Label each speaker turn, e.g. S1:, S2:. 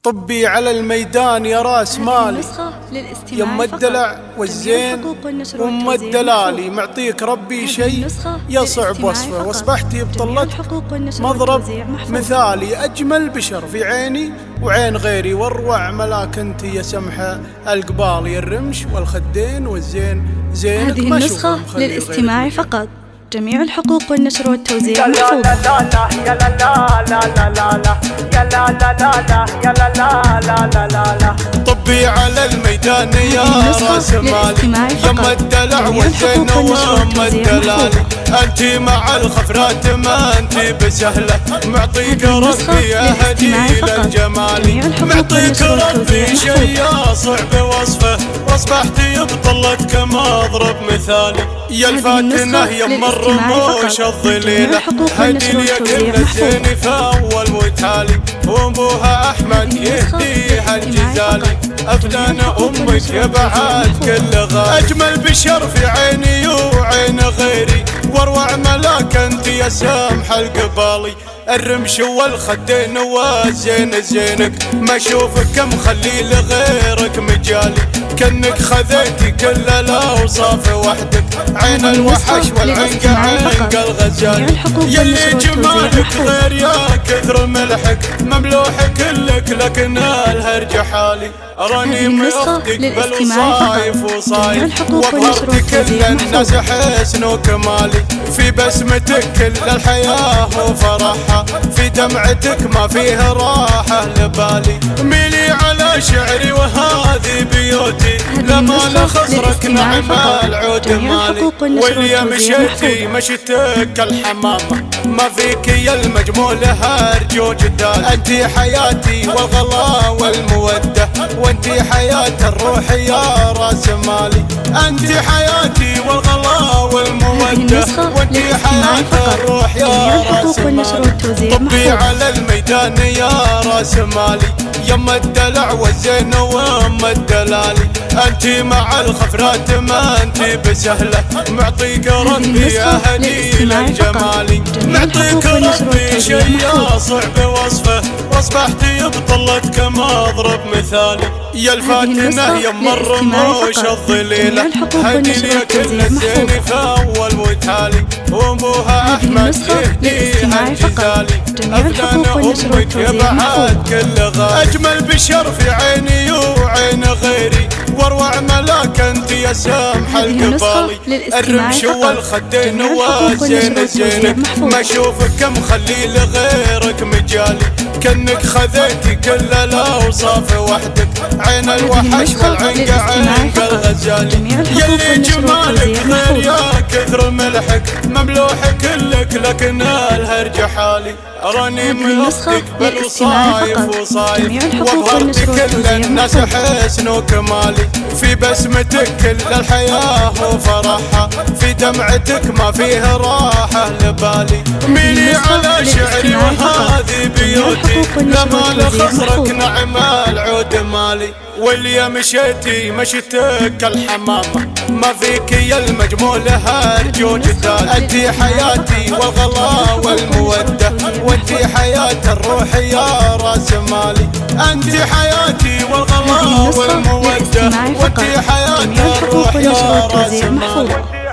S1: طبي على الميدان يا راس مالي، يم الدلع والزين وام الدلالي، معطيك ربي شيء يصعب وصفه، واصبحتي بطلتك مضرب مثالي، اجمل بشر في عيني وعين غيري، واروع ملاك انت يا سمحه القبال، يا الرمش والخدين والزين زينك.
S2: هذه النسخة للاستماع فقط، جميع الحقوق والنشر والتوزيع محفوظة.
S1: طبي على الميدان يا راس مالي، يم الدلع والزين وام الدلال، انت مع الخفرات ما انت بسهله، معطيك ربي يا هدي للجمالي، معطيك ربي شيء صعب وصفه، واصبحتي بطلتك مضرب مثالي، يا الفاتنه يم الرموش الظليله، هدي لي كل الزين في اول وتالي، وابوها احمد يهديها الجزالي، افنان امك يا بعد كل غالي، اجمل بشر في عيني وعين غيري، واروع ملاك انت يا سامح القبالي، الرمش والخدين والزين زينك، ما اشوفك كم خلي لغيرك مجالي، كأنك خذيتي كل الاوصاف وحدك، عين الوحش والعنق عنق الغزالي، يلي جمالك غير يا كثر ملحك، مملوح كلك لكن الهرج حالي، راني من اختك بالوصايف وصايف، وظهرت كل الناس حسن وكمالي، في بسمتك كل الحياة وفرحها، في دمعتك ما فيه راحة لبالي، ميلي على شعري وهذه بيوتي، لما نخسرك نعم العود مالي، واللي مشيتي مشيتك الحمامة، ما فيك يا المجمول هرج وجدال، انت حياتي والغلا والمودة، وانت حياة الروح يا راس مالي، انت حياتي والغلا والمودة، وانت حياة الروح يا راس مالي، طبي على الميدان يا راس مالي، يم الدلع والزين وام الدلالي، انت مع الخفرات ما انت بسهله، معطيك ربي يا هدي للجمالي، معطيك ربي شيء صعب وصفه، واصبحتي بطلتك مضرب مثالي، يا الفاتنه يم الرموش الظليله، هدي لي كل الزين في اول وتالي، وابوها احمد يهديها الجزالي، افنان امك يا بعد كل غالي، اجمل بشر في عيني وعين غيري، واروع ملاك انت يا سامح القبالي، الرمش والخدين والزين زينك، ما اشوفك كم خلي لغيرك مجالي، كأنك خذيتي كل الاوصاف وحدك، عين الوحش والعنق عنق الغزالي، يلي جمالك غير يا كثر ملحك، مملوح كلك لكن الهرج حالي، راني من اختك بالوصايف وصايف، وظهرت كل الناس حسن وكمالي، في بسمتك كل الحياة وفرحها، في دمعتك ما فيه راحة لبالي، ميلي على شعري وهذه بيوتي، لما لخسرك نعم العود مالي، واللي مشيتي مشيتك الحمامة، ما فيك يا المجمول هرج وجدال، انت حياتي والغلا والمودة، وانت حياة الروح يا راس مالي، انت حياتي والغلا والمودة، وانت حياة الروح يا راس مالي.